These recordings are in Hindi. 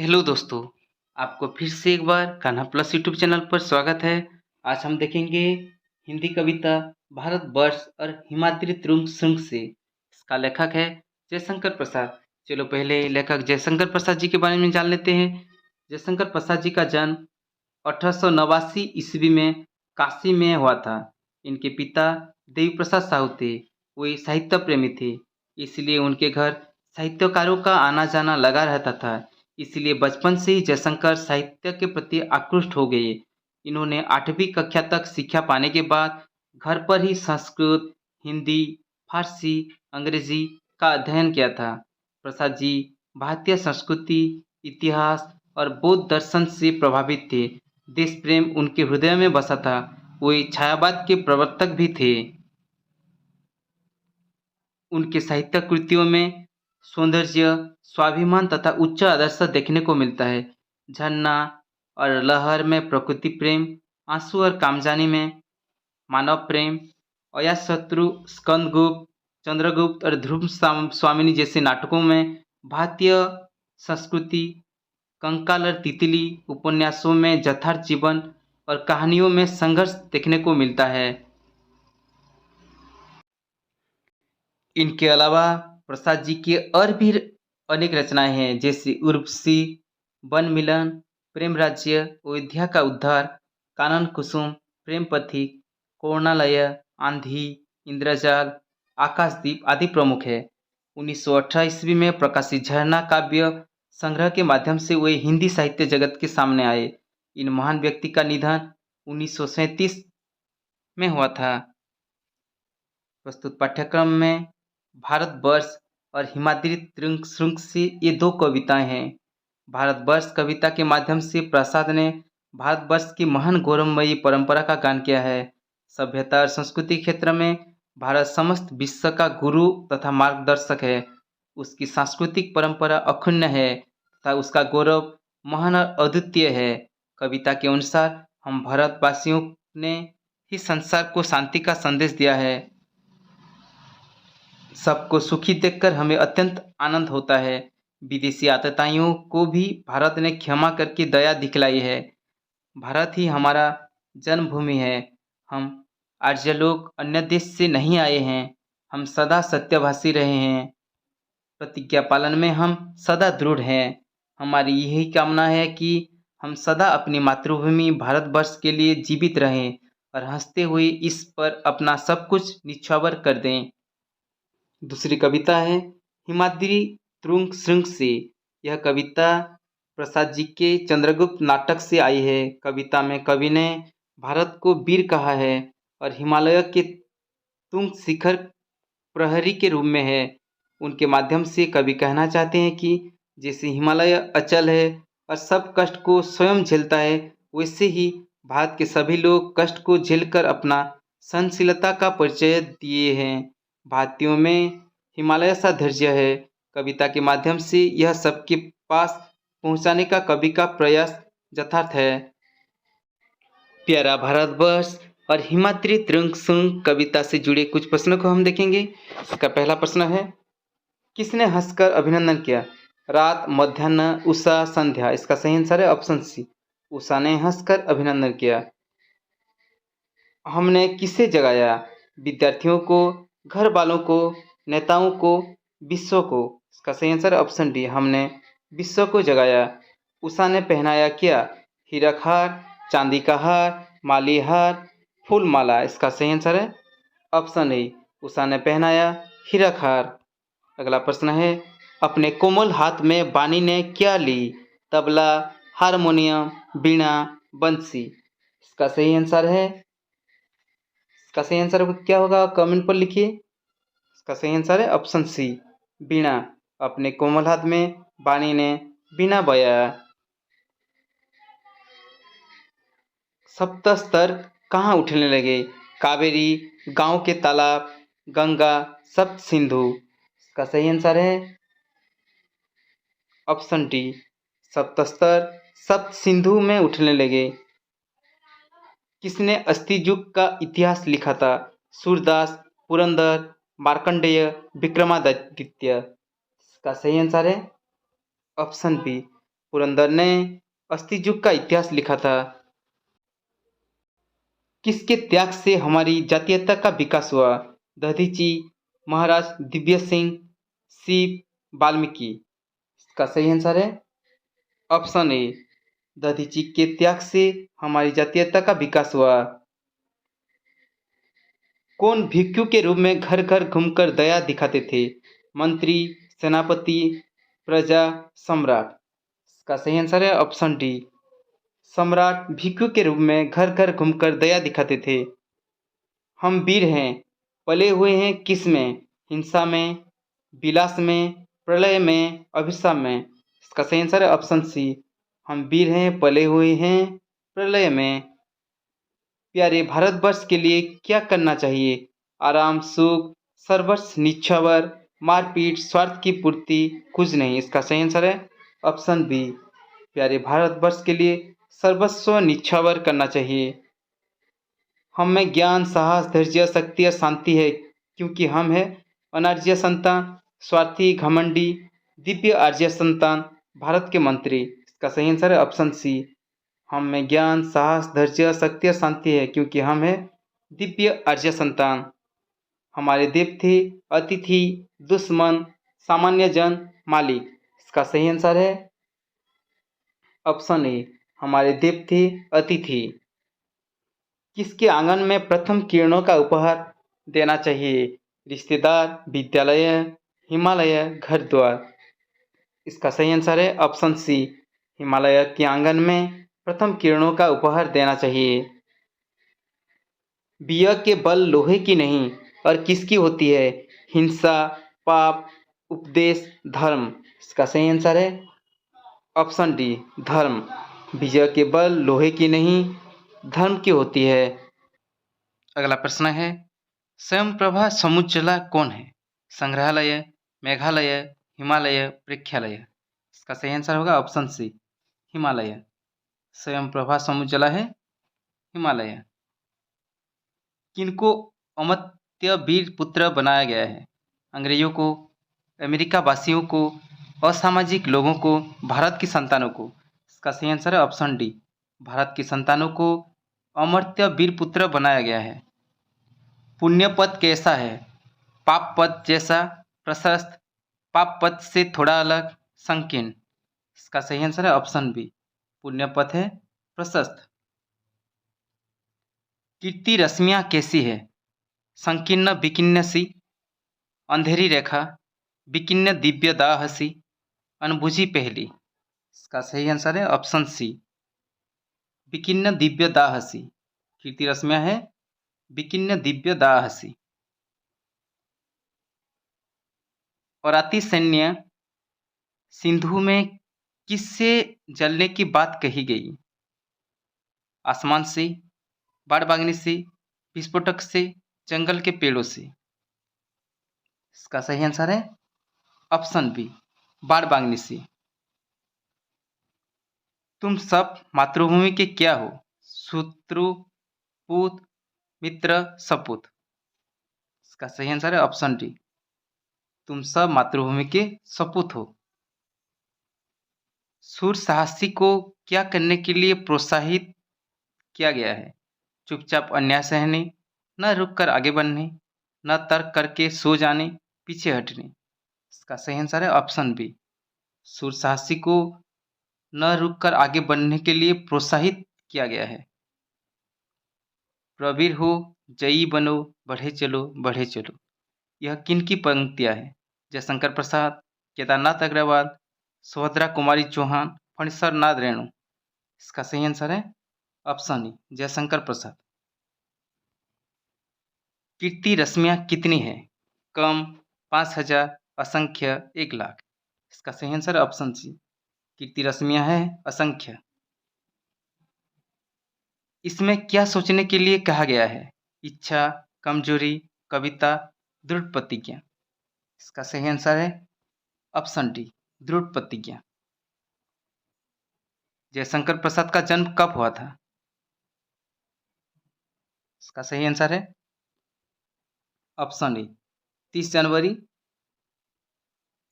हेलो दोस्तों, आपको फिर से एक बार कान्हा प्लस यूट्यूब चैनल पर स्वागत है। आज हम देखेंगे हिंदी कविता भारतवर्ष और हिमाद्री तुरंग श्रृंग से। इसका लेखक है जयशंकर प्रसाद। चलो पहले लेखक जयशंकर प्रसाद जी के बारे में जान लेते हैं। जयशंकर प्रसाद जी का जन्म 1889 ईस्वी में काशी में हुआ था। इनके पिता देवी प्रसाद साहू थे। वे साहित्य प्रेमी थे, इसलिए उनके घर साहित्यकारों का आना जाना लगा रहता था। इसलिए बचपन से ही जयशंकर साहित्य के प्रति आकृष्ट हो गए। इन्होंने 8वीं कक्षा तक शिक्षा पाने के बाद घर पर ही संस्कृत, हिंदी, फारसी, अंग्रेजी का अध्ययन किया था। प्रसाद जी भारतीय संस्कृति, इतिहास और बौद्ध दर्शन से प्रभावित थे। देश प्रेम उनके हृदय में बसा था। वे छायावाद के प्रवर्तक भी थे। उनके साहित्य कृतियों में सौंदर्य, स्वाभिमान तथा उच्च आदर्श देखने को मिलता है। झरना और लहर में प्रकृति प्रेम, आंसू और कामजानी में मानव प्रेम, अजातशत्रु, स्कंदगुप्त, चंद्रगुप्त और ध्रुव स्वामिनी जैसे नाटकों में भारतीय संस्कृति, कंकाल और तितली उपन्यासों में यथार्थ जीवन और कहानियों में संघर्ष देखने को मिलता है। इनके अलावा प्रसाद जी की और भी अनेक रचनाएं हैं, जैसे उर्वशी, वन मिलन, प्रेम राज्य, अयोध्या का उद्धार, कानन कुसुम, प्रेम पथिक, कोणालय, आंधी, इंद्रजाल, आकाशदीप आदि प्रमुख है। 1918 ईस्वी में प्रकाशित झरना काव्य संग्रह के माध्यम से वे हिंदी साहित्य जगत के सामने आए। इन महान व्यक्ति का निधन 1937 में हुआ था। प्रस्तुत पाठ्यक्रम में भारतवर्ष और हिमाद्री तुरंग श्रृंग से ये दो कविताएं हैं। भारतवर्ष कविता के माध्यम से प्रसाद ने भारतवर्ष की महान गौरवमयी परंपरा का गान किया है। सभ्यता और संस्कृति क्षेत्र में भारत समस्त विश्व का गुरु तथा मार्गदर्शक है। उसकी सांस्कृतिक परंपरा अक्षुण्ण है तथा उसका गौरव महान और अद्वितीय है। कविता के अनुसार हम भारतवासियों ने ही संसार को शांति का संदेश दिया है। सबको सुखी देखकर हमें अत्यंत आनंद होता है। विदेशी आतताइयों को भी भारत ने क्षमा करके दया दिखलाई है। भारत ही हमारा जन्मभूमि है। हम आर्य लोग अन्य देश से नहीं आए हैं। हम सदा सत्यभाषी रहे हैं। प्रतिज्ञा पालन में हम सदा दृढ़ हैं। हमारी यही कामना है कि हम सदा अपनी मातृभूमि भारतवर्ष के लिए जीवित रहें और हंसते हुए इस पर अपना सब कुछ निछावर कर दें। दूसरी कविता है हिमाद्री तुरंग श्रृंग से। यह कविता प्रसाद जी के चंद्रगुप्त नाटक से आई है। कविता में कवि ने भारत को वीर कहा है और हिमालय के तुंग शिखर प्रहरी के रूप में है। उनके माध्यम से कवि कहना चाहते हैं कि जैसे हिमालय अचल है और सब कष्ट को स्वयं झेलता है, वैसे ही भारत के सभी लोग कष्ट को झेलकर अपना सहनशीलता का परिचय दिए हैं। भारतीयों में हिमालय सा धैर्य है। कविता के माध्यम से यह सबके पास पहुंचाने का कवि का प्रयास यथार्थ है। प्यारा भारतवर्ष और हिमाद्री तुरंग श्रृंग कविता से जुड़े कुछ प्रश्नों को हम देखेंगे। इसका पहला प्रश्न है, किसने हंसकर अभिनंदन किया? रात, मध्याह्न, उषा, संध्या। इसका सही आंसर है ऑप्शन सी, उषा ने हंसकर अभिनंदन किया। हमने किसे जगाया? विद्यार्थियों को, घर वालों को, नेताओं को, विश्व को। इसका सही आंसर है ऑप्शन डी, हमने विश्व को जगाया। उषा ने पहनाया क्या? हीरक हार, चांदी का हार, माली हार, फूल माला। इसका सही आंसर है ऑप्शन ए, उषा ने पहनाया हीरक हार। अगला प्रश्न है, अपने कोमल हाथ में बानी ने क्या ली? तबला, हारमोनियम, बीणा, बंसी। इसका सही आंसर है, इसका सही आंसर क्या होगा कमेंट पर लिखिए। इसका सही आंसर है ऑप्शन सी, बीणा। अपने कोमल हाथ में बानी ने बीणा बजाया। सप्त स्तर कहाँ उठने लगे? कावेरी, गांव के तालाब, गंगा, सप्त सिंधु। इसका सही आंसर है ऑप्शन डी, सप्त स्तर सप्त सिंधु में उठने लगे। किसने अस्थियुग का इतिहास लिखा था? सूरदास, पुरंदर, मार्कंडेय, विक्रमादित्य। इसका सही आंसर है ऑप्शन बी, पुरंदर ने अस्थि युग का इतिहास लिखा था। किसके त्याग से हमारी जातीयता का विकास हुआ? दधीची, महाराज दिव्य सिंह, शिव, वाल्मीकि। इसका सही आंसर है ऑप्शन ए, दधीची के त्याग से हमारी जातीयता का विकास हुआ। कौन भिक्षु के रूप में घर घर घूमकर दया दिखाते थे? मंत्री, सेनापति, प्रजा, सम्राट। इसका सही आंसर है ऑप्शन डी, सम्राट भिक्षु के रूप में घर घर घूमकर दया दिखाते थे। हम वीर हैं, पले हुए हैं किस में? हिंसा में, विलास में, प्रलय में, अभिशाप में। इसका सही आंसर है ऑप्शन सी, हम वीर हैं, पले हुए हैं प्रलय में। प्यारे भारतवर्ष के लिए क्या करना चाहिए? आराम, सुख, सर्वस्व निछावर, मारपीट, स्वार्थ की पूर्ति, कुछ नहीं। इसका सही आंसर है ऑप्शन बी, प्यारे भारतवर्ष के लिए सर्वस्व निछावर करना चाहिए। हम में ज्ञान, साहस, धैर्य, शक्ति और शांति है क्योंकि हम है अनार्य संतान, स्वार्थी, घमंडी, दिव्य आर्य संतान, भारत के मंत्री। इसका सही आंसर है ऑप्शन सी, हम में ज्ञान, साहस, धैर्य, शक्ति और शांति है क्योंकि हम है दिव्य आर्य संतान। हमारे देव थे अतिथि, दुश्मन, सामान्य जन, मालिक। इसका सही आंसर है ऑप्शन ए, हमारे देव थे अतिथि। किसके आंगन में प्रथम किरणों का उपहार देना चाहिए? रिश्तेदार, विद्यालय, हिमालय, घर द्वार। इसका सही आंसर है ऑप्शन सी, हिमालय के आंगन में प्रथम किरणों का उपहार देना चाहिए। बिया के बल लोहे की नहीं और किसकी होती है? हिंसा, पाप, उपदेश, धर्म। इसका सही आंसर है ऑप्शन डी, धर्म। विजय के बल लोहे की नहीं, धर्म की होती है। अगला प्रश्न है, स्वयंप्रभा समुज्ज्वला कौन है? संग्रहालय, मेघालय, हिमालय, प्रेक्षालय। इसका सही आंसर होगा ऑप्शन सी, हिमालय। स्वयंप्रभा समुज्ज्वला है हिमालय। किनको अमर्त्य वीर पुत्र बनाया गया है? अंग्रेजों को, अमेरिका वासियों को, असामाजिक लोगों को, भारत की संतानों को। इसका सही आंसर है ऑप्शन डी, भारत की संतानों को अमर्त्य वीर पुत्र बनाया गया है। पुण्य पथ कैसा है? पाप पथ जैसा, प्रशस्त, पाप पथ से थोड़ा अलग, संकीर्ण। इसका सही आंसर है ऑप्शन बी, पुण्य पथ है प्रशस्त। कीर्ति रश्मियाँ कैसी है? संकीर्ण विकीर्ण सी, अंधेरी रेखा, विकीर्ण दिव्य दाहसी, अनबुझी पहली। इसका सही आंसर है ऑप्शन सी, विकीर्ण दिव्य दाहसी। कीर्ति रश्मियाँ है विकीर्ण दिव्य दाहसी। और अति सैन्य सिंधु में किससे जलने की बात कही गई? आसमान से, बाड़बागनी से, विस्फोटक से, जंगल के पेड़ों से। इसका सही आंसर है ऑप्शन बी, बाड़बागनी से। तुम सब मातृभूमि के क्या हो? शत्रु, पूत, मित्र, सपूत। इसका सही आंसर है ऑप्शन डी, तुम सब मातृभूमि के सपूत हो। सूर साहसी को क्या करने के लिए प्रोत्साहित किया गया है? चुपचाप अन्याय सहने, न रुककर आगे बढ़ने, न तर्क करके सो जाने, पीछे हटने। इसका सही आंसर है ऑप्शन बी, सूर साहसी को न रुककर आगे बढ़ने के लिए प्रोत्साहित किया गया है। प्रवीर हो, जयी बनो, बढ़े चलो, बढ़े चलो। यह किन की पंक्तियां है? जयशंकर प्रसाद, केदारनाथ अग्रवाल, सुभद्रा कुमारी चौहान, फणीश्वर नाथ रेणु। इसका सही आंसर है ऑप्शन ई, जयशंकर प्रसाद। कीर्ति रश्मियाँ कितनी है? कम, 5000, असंख्य, 1,00,000। इसका सही आंसर ऑप्शन सी, कीर्ति रश्मियाँ है असंख्य। इसमें क्या सोचने के लिए कहा गया है? इच्छा, कमजोरी, कविता, दृढ़ प्रतिज्ञा। इसका सही आंसर है ऑप्शन डी, दृढ़ प्रतिज्ञा। जयशंकर प्रसाद का जन्म कब हुआ था? इसका सही आंसर है ऑप्शन ए, 30 जनवरी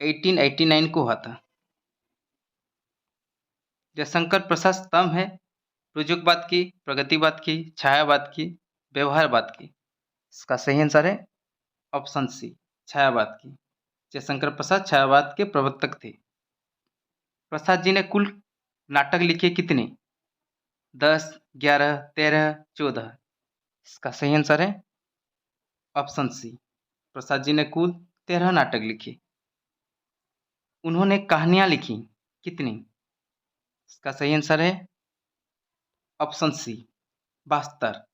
1889 को हुआ था। जयशंकर प्रसाद स्तंभ है रुजुकवाद की, प्रगतिवाद की, छायावाद की, व्यवहारवाद की। इसका सही आंसर है ऑप्शन सी, छायावाद की। जयशंकर प्रसाद छायावाद के प्रवर्तक थे। प्रसाद जी ने कुल नाटक लिखे कितने? 10, 11, 13, 14। इसका सही आंसर है ऑप्शन सी, प्रसाद जी ने कुल 13 नाटक लिखे। उन्होंने कहानियां लिखी कितनी? इसका सही आंसर है ऑप्शन सी, 72।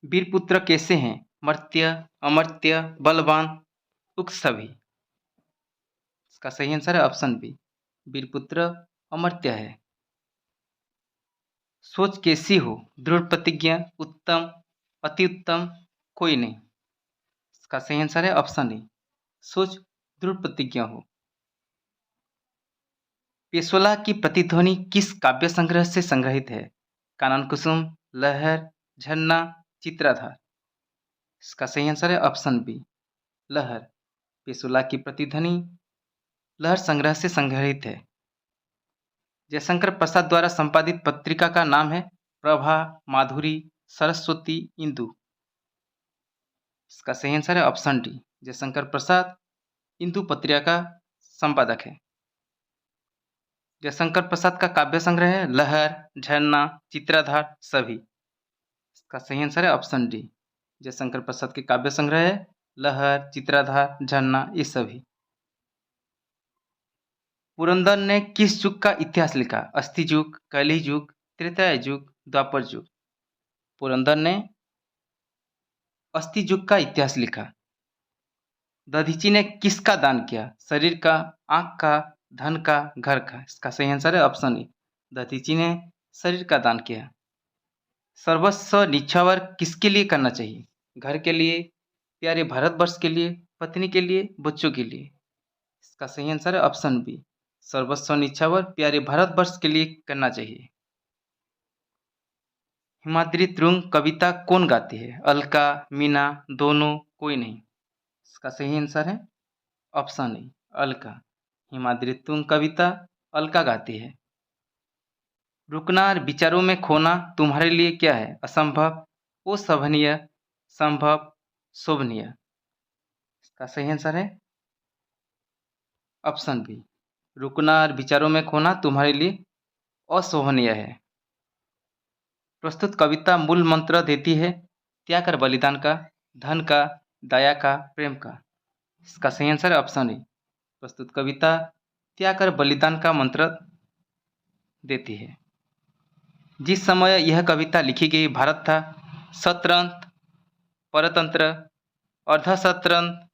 वीरपुत्र कैसे हैं? मर्त्य, अमर्त्य, बलवान, उक्त सभी। इसका सही आंसर है ऑप्शन बी, वीरपुत्र अमर्त्य है। सोच कैसी हो? दृढ़ प्रतिज्ञा, उत्तम, अति उत्तम, कोई नहीं। इसका सही आंसर है ऑप्शन ए, सोच दृढ़ प्रतिज्ञा हो। पेशोला की प्रतिध्वनि किस काव्य संग्रह से संग्रहित है? कानन कुसुम, लहर, झरना, चित्राधार। इसका सही आंसर है ऑप्शन बी, लहर। पेशोला की प्रतिध्वनि लहर संग्रह से संग्रहित है। जयशंकर प्रसाद द्वारा संपादित पत्रिका का नाम है प्रभा, माधुरी, सरस्वती, इंदु। इसका सही आंसर है ऑप्शन डी, जयशंकर प्रसाद इंदु पत्रिका का संपादक है। जयशंकर प्रसाद का काव्य संग्रह है लहर, झरना, चित्राधार, सभी। इसका सही आंसर है ऑप्शन डी, जयशंकर प्रसाद के काव्य संग्रह है लहर, चित्राधार, झरना, ये सभी। पुरंदर ने किस युग का इतिहास लिखा? अस्थि युग, कलि युग, त्रेता युग, द्वापर युग। पुरंदर ने अस्थि युग का इतिहास लिखा। दधीची ने किसका दान किया? शरीर का, आंख का, धन का, घर का। इसका सही आंसर है ऑप्शन ए, दधीची ने शरीर का दान किया। सर्वस्व निछावर किसके लिए करना चाहिए? घर के लिए, प्यारे भारतवर्ष के लिए, पत्नी के लिए, बच्चों के लिए। इसका सही आंसर है ऑप्शन बी, सर्वस्व निछावर प्यारे भारतवर्ष के लिए करना चाहिए। हिमाद्री तुंग कविता कौन गाती है? अलका, मीना, दोनों, कोई नहीं। इसका सही आंसर है ऑप्शन ए, अलका। हिमाद्री तुंग कविता अलका गाती है। रुकना और विचारों में खोना तुम्हारे लिए क्या है? असंभव, असहनीय, संभव, शोभनीय। इसका सही आंसर है ऑप्शन बी, रुकना और विचारों में खोना तुम्हारे लिए अशोभनीय है। प्रस्तुत कविता मूल मंत्र देती है त्याग और बलिदान का, धन का, दया का, प्रेम का। इसका सही आंसर है ऑप्शन ए, प्रस्तुत कविता त्याग और बलिदान का मंत्र देती है। जिस समय यह कविता लिखी गई भारत था शतरंत्र, परतंत्र, अर्धशतरंत्र,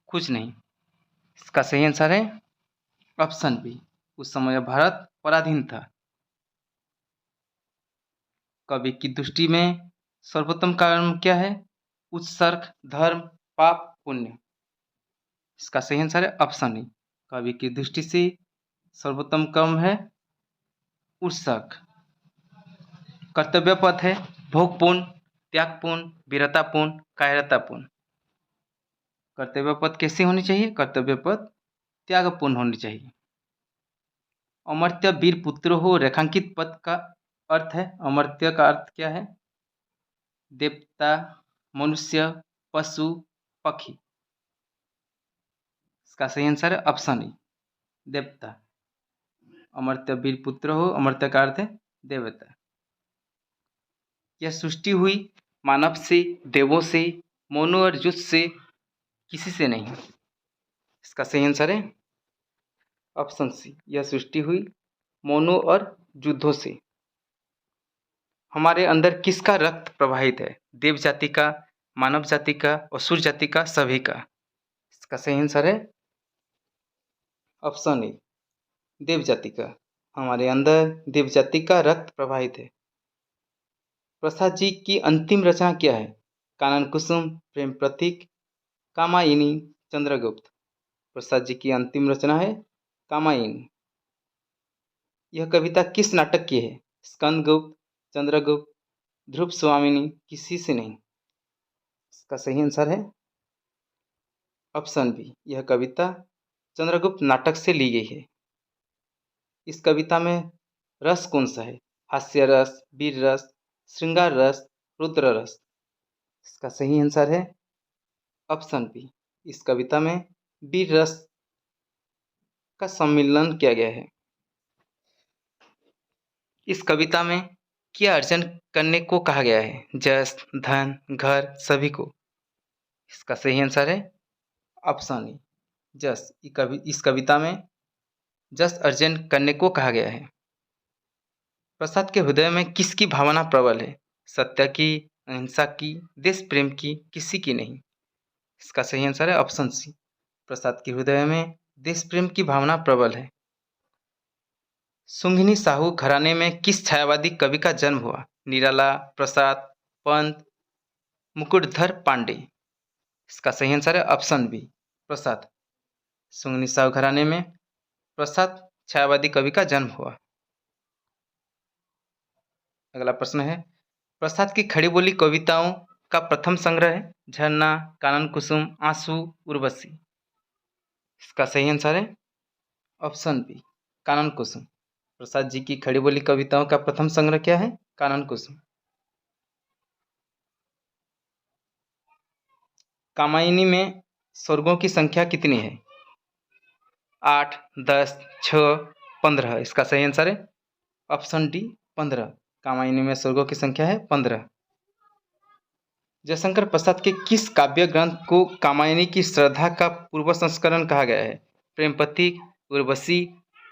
कुछ नहीं। इसका सही आंसर है ऑप्शन बी, उस समय भारत पराधीन था। कवि की दृष्टि में सर्वोत्तम कर्म क्या है? उत्सर्ग, धर्म, पाप, पुण्य। इसका सही आंसर है ऑप्शन ए, कवि की दृष्टि से सर्वोत्तम कर्म है उत्सर्ग। कर्तव्य पथ है भोगपूर्ण, त्यागपूर्ण, वीरतापूर्ण, कायरतापूर्ण। कर्तव्य पथ कैसी होनी चाहिए? कर्तव्य पथ त्यागपूर्ण होनी चाहिए। अमर्त्य वीर पुत्र हो रेखांकित पद का अर्थ है, अमर्त्य का अर्थ क्या है? देवता, मनुष्य, पशु, पक्षी। इसका सही आंसर है ऑप्शन ए, देवता। अमर्त्य वीर पुत्र हो, अमर्त्य का अर्थ है देवता। यह सृष्टि हुई मानव से, देवों से, मोनो और युद्ध से, किसी से नहीं। इसका सही आंसर है ऑप्शन सी, यह सृष्टि हुई मोनो और युद्धों से। हमारे अंदर किसका रक्त प्रवाहित है? देव जाति का, मानव जाति का, असुर जाति का, सभी का। इसका सही आंसर है ऑप्शन ए, देव जाति का। हमारे अंदर देव जाति का रक्त प्रवाहित है। प्रसाद जी की अंतिम रचना क्या है? कानन कुसुम, प्रेम प्रतीक, कामायनी, चंद्रगुप्त। प्रसाद जी की अंतिम रचना है कामायनी। यह कविता किस नाटक की है? स्कंदगुप्त, चंद्रगुप्त, ध्रुव स्वामिनी, किसी से नहीं। इसका सही आंसर है ऑप्शन बी, यह कविता चंद्रगुप्त नाटक से ली गई है। इस कविता में रस कौन सा है? हास्य रस, वीर रस, श्रृंगार रस, रुद्र रस। इसका सही आंसर है ऑप्शन बी। इस कविता में वीर रस का सम्मिलन किया गया है। इस कविता में क्या अर्जन करने को कहा गया है? जस, धन, घर, सभी को। इसका सही आंसर है ऑप्शन ए, जस। इस कविता में जस अर्जन करने को कहा गया है। प्रसाद के हृदय में किसकी भावना प्रबल है? सत्य की, अहिंसा की, देश प्रेम की, किसी की नहीं। इसका सही आंसर है ऑप्शन सी। प्रसाद के हृदय में देश प्रेम की भावना प्रबल है। सुंघनी साहू घराने में किस छायावादी कवि का जन्म हुआ? निराला, प्रसाद, पंत, मुकुटधर पांडे। इसका सही आंसर है ऑप्शन बी, प्रसाद। सुंघनी साहू घराने में प्रसाद छायावादी कवि का जन्म हुआ। अगला प्रश्न है, प्रसाद की खड़ी बोली कविताओं का प्रथम संग्रह है झरना, कानन कुसुम, आंसू, उर्वशी। इसका सही आंसर है ऑप्शन बी, कानन कुसुम। प्रसाद जी की खड़ी बोली कविताओं का प्रथम संग्रह क्या है? कानन कुसुम। कामायनी में स्वर्गों की संख्या कितनी है? 8, 10, 6, 15। इसका सही आंसर है ऑप्शन डी, 15। कामायनी में स्वर्गों की संख्या है 15। जयशंकर प्रसाद के किस काव्य ग्रंथ को कामायनी की श्रद्धा का पूर्व संस्करण कहा गया है? प्रेमपति, उर्वशी,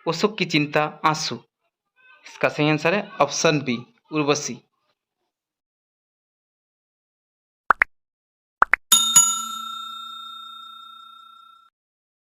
अशोक की चिंता, आंसू। इसका सही आंसर है ऑप्शन बी, उर्वशी।